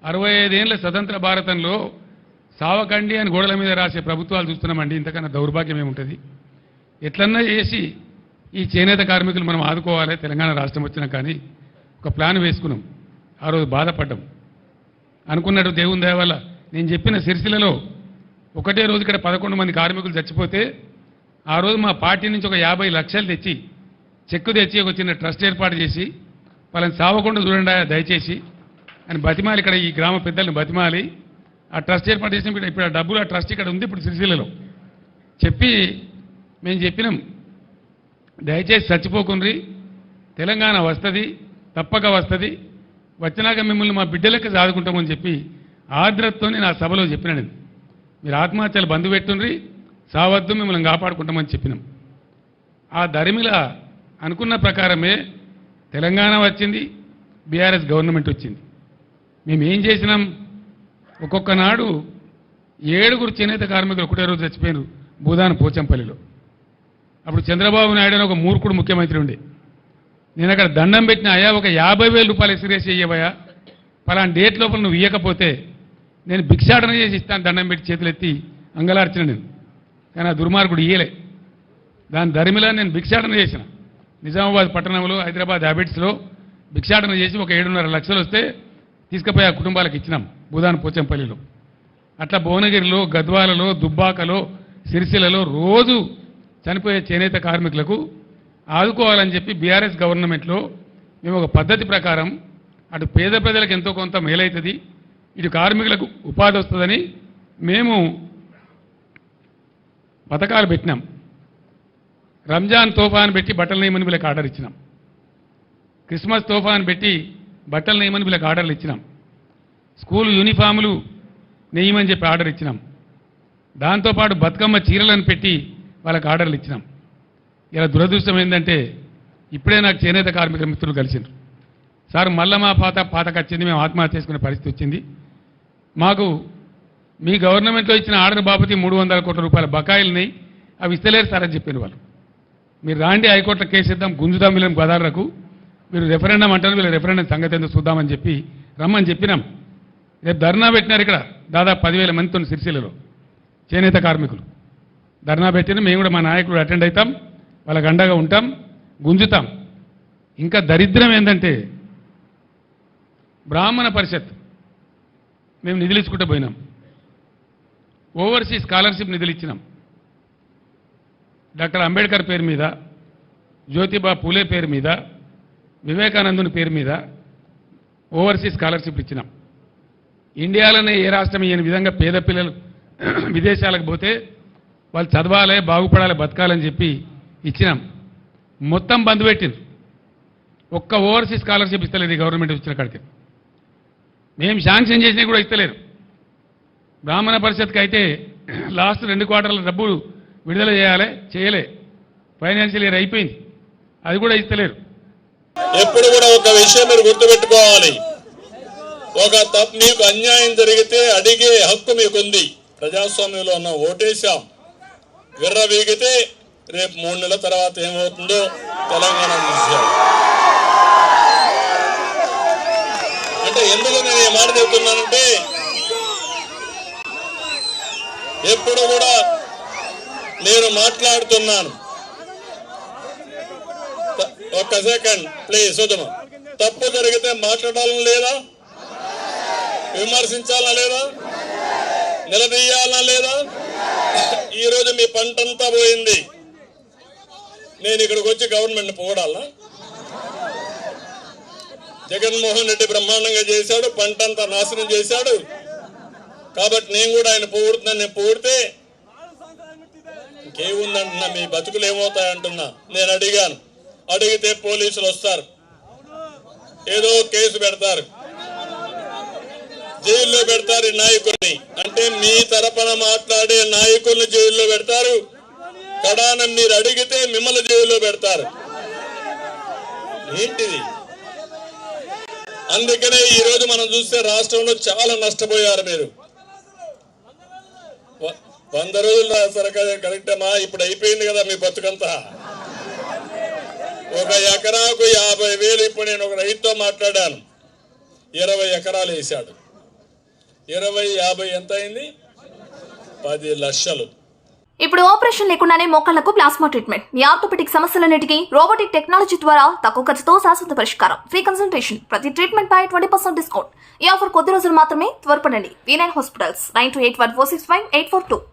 65 ఏళ్ల స్వతంత్ర భారతంలో సావకండి అని గోడల మీద రాసే ప్రభుత్వాలు చూస్తున్నామండి. ఇంతకన్నా దౌర్భాగ్యం ఏముంటుంది? ఎట్లన్నా చేసి ఈ చేనేత కార్మికులు మనం ఆదుకోవాలి. తెలంగాణ రాష్ట్రం వచ్చినా కానీ ఒక ప్లాన్ వేసుకున్నాం. ఆ రోజు బాధపడ్డాం. అనుకున్నట్టు దేవుని దయ వల్ల నేను చెప్పిన సిరిసిల్లలో ఒకటే రోజు ఇక్కడ 11 మంది కార్మికులు చచ్చిపోతే ఆ రోజు మా పార్టీ నుంచి ఒక 50 లక్షలు తెచ్చి చెక్కు తెచ్చి ఒక చిన్న ట్రస్ట్ ఏర్పాటు చేసి వాళ్ళని సావకుండా చూడండి దయచేసి అని బతిమాలి, ఇక్కడ ఈ గ్రామ పెద్దల్ని బతిమాలి ఆ ట్రస్ట్ ఏర్పాటు చేసిన ఇప్పుడు ఆ డబ్బులు ఆ ట్రస్ట్ ఇక్కడ ఉంది ఇప్పుడు సిరిసిల్లలో చెప్పి మేము చెప్పినాం, దయచేసి చచ్చిపోకుండ్రి, తెలంగాణ వస్తుంది, తప్పక వస్తుంది, వచ్చినాక మిమ్మల్ని మా బిడ్డలకి సాదుకుంటామని చెప్పి ఆర్ద్రతతో నేను ఆ సభలో చెప్పినాను. మీరు ఆత్మహత్యలు బంధు పెట్టుండ్రి, సావద్దు, మిమ్మల్ని కాపాడుకుంటామని చెప్పినాం. ఆ దరిమిల అనుకున్న ప్రకారమే తెలంగాణ వచ్చింది, బీఆర్ఎస్ గవర్నమెంట్ వచ్చింది. మేము ఏం చేసినాం? ఒక్కొక్క నాడు 7 చేనేత కార్మికులు ఒకటే రోజు చచ్చిపోయారు భూదాన పోచంపల్లిలో. అప్పుడు చంద్రబాబు నాయుడు అని ఒక మూర్ఖుడు ముఖ్యమంత్రి ఉండే. నేను అక్కడ దండం పెట్టిన, అయ్యా ఒక 50,000 రూపాయలు ఎక్స్రేస్ చేయవయ్యా, పలానా డేట్ లోపల నువ్వు ఇవ్వకపోతే నేను భిక్షాటన చేసి ఇస్తాను, దండం పెట్టి చేతులెత్తి అంగలార్చిన నేను. కానీ ఆ దుర్మార్గుడు ఇయ్యలే. దాని దరిమిలా నేను భిక్షాటన చేసిన. నిజామాబాద్ పట్టణంలో, హైదరాబాద్ హ్యాబిట్స్లో భిక్షాటన చేసి ఒక 7.5 లక్షలు వస్తే తీసుకుపోయి ఆ కుటుంబాలకు ఇచ్చినాం భూదాన పోచంపల్లిలో. అట్లా భువనగిరిలో, గద్వాలలో, దుబ్బాకలో, సిరిసిల్లలో రోజు చనిపోయే చేనేత కార్మికులకు ఆదుకోవాలని చెప్పి బీఆర్ఎస్ గవర్నమెంట్లో మేము ఒక పద్ధతి ప్రకారం అటు పేద ప్రజలకు ఎంతో కొంత మేలవుతుంది, ఇటు కార్మికులకు ఉపాధి వస్తుందని మేము పథకాలు పెట్టినాం. రంజాన్ తోఫాను పెట్టి బట్టలు నేయమని వీళ్ళకి ఆర్డర్ ఇచ్చినాం. క్రిస్మస్ తోఫాను పెట్టి బట్టలు నేయమని వీళ్ళకి ఆర్డర్లు ఇచ్చినాం. స్కూల్ యూనిఫాములు నేయమని చెప్పి ఆర్డర్ ఇచ్చినాం. దాంతోపాటు బతుకమ్మ చీరలను పెట్టి వాళ్ళకి ఆర్డర్లు ఇచ్చినాం. ఇలా దురదృష్టం ఏంటంటే ఇప్పుడే నాకు చేనేత కార్మికుల మిత్రులు కలిసిండ్రు. సార్ మళ్ళా మా పాతకు వచ్చింది, మేము ఆత్మహత్య చేసుకునే పరిస్థితి వచ్చింది, మాకు మీ గవర్నమెంట్లో ఇచ్చిన ఆర్డర్ బాపతి 300 కోట్ల రూపాయల బకాయిలని అవి ఇస్తలేరు సార్ అని చెప్పిన వాళ్ళు. మీరు రాండి హైకోర్టులో కేసు ఇద్దాం, గుంజుదాం వీళ్ళని గదాలకు, మీరు రెఫరెండం అంటారు, వీళ్ళ రెఫరెండం సంగతి ఏందో చూద్దామని చెప్పి రమ్మని చెప్పినాం. రేపు ధర్నా పెట్టినారు ఇక్కడ దాదాపు 10,000 మందితో సిరిసిల్లలో చేనేత కార్మికులు ధర్నా పెట్టిన. మేము కూడా మా నాయకులు అటెండ్ అవుతాం, వాళ్ళకి అండగా ఉంటాం, గుంజుతాం. ఇంకా దరిద్రం ఏంటంటే బ్రాహ్మణ పరిషత్ మేము నిధులు ఇచ్చుకుంటూ పోయినాం. ఓవర్సీస్ స్కాలర్షిప్ నిధులు ఇచ్చినాం. డాక్టర్ అంబేద్కర్ పేరు మీద, జ్యోతిబా పూలే పేరు మీద, వివేకానందుని పేరు మీద ఓవర్సీస్ స్కాలర్షిప్ ఇచ్చినాం. ఇండియాలోనే ఏ రాష్ట్రం ఇయ్యని విధంగా పేద పిల్లలు విదేశాలకు పోతే వాళ్ళు చదవాలి, బాగుపడాలి, బతకాలని చెప్పి ఇచ్చినాం. మొత్తం బంద్ పెట్టింది. ఒక్క ఓవర్సీస్ స్కాలర్షిప్ ఇస్తలేదు ఈ గవర్నమెంట్ వచ్చిన కాడికి. మేము శాంక్షన్ చేసినా కూడా ఇస్తలేరు. బ్రాహ్మణ పరిషత్కి అయితే లాస్ట్ 2 క్వార్టర్ల డబ్బులు విడుదల చేయాలి, చేయలే. ఫైనాన్షియల్ ఇయర్ అయిపోయింది, అది కూడా ఇస్తలేరు. ఎప్పుడు కూడా ఒక విషయం మీరు గుర్తుపెట్టుకోవాలి, మీకు అన్యాయం జరిగితే అడిగే హక్కు మీకుంది. ప్రజాస్వామ్యంలో ఉన్న ఓటేశాం, విర్రవీగితే రేపు 3 నెలల తర్వాత ఏమవుతుందో తెలంగాణ విషయం. అంటే ఎందుకు నేను ఈ మాట చెబుతున్నానంటే ఎప్పుడు కూడా నేను మాట్లాడుతున్నాను. ఒక్క సెకండ్ ప్లీజ్. ఉదమా తప్పు జరిగితే మాట్లాడాలని లేదా, విమర్శించాలనా లేదా, నిలదీయాలనా లేదా? ఈరోజు మీ పంటంతా పోయింది, నేను ఇక్కడికి వచ్చి గవర్నమెంట్ పొగడాలా? జగన్మోహన్ రెడ్డి బ్రహ్మాండంగా చేశాడు, పంటంతా నాశనం చేశాడు. కాబట్టి నేను కూడా ఆయన పొగుడుతున్నాను. నేను పొగిడితే ఇంకేముందంటున్నా, మీ బతుకులు ఏమవుతాయంటున్నా. నేను అడిగాను, అడిగితే పోలీసులు వస్తారు, ఏదో కేసు పెడతారు, జైల్లో పెడతారు నాయకుల్ని. అంటే మీ తరపున మాట్లాడే నాయకుల్ని జైల్లో పెడతారు, కడాన మీరు అడిగితే మిమ్మల్ని జైల్లో పెడతారు. ఏంటిది? అందుకనే ఈ రోజు మనం చూస్తే రాష్ట్రంలో చాలా నష్టపోయారు. మీరు 100 రోజులు సరకారు కరెక్టమా? ఇప్పుడు అయిపోయింది కదా మీ బతుకంతా. ఒక ఎకరాకు 50,000. ఇప్పుడు నేను ఒక రైతుతో మాట్లాడాను, 20 ఎకరాలు వేశాడు. 20, 50 ఎంత అయింది? 10 లక్షలు. ఇప్పుడు ఆపరేషన్ లేకుండానే మోకాళ్లకు ప్లాస్మా ట్రీట్మెంట్. మీ ఆర్థోపెటిక్ సమస్యలన్నిటికీ రోబోటిక్ టెక్నాలజీ ద్వారా తక్కువ ఖర్చుతో శాశ్వత పరిష్కారం. Free consultation. ప్రతి ట్రీట్మెంట్ పై 20% డిస్కౌంట్. ఈ ఆఫర్ కొద్ది రోజులు మాత్రమే. త్వరపడండి. V9 hospitals 9281465842.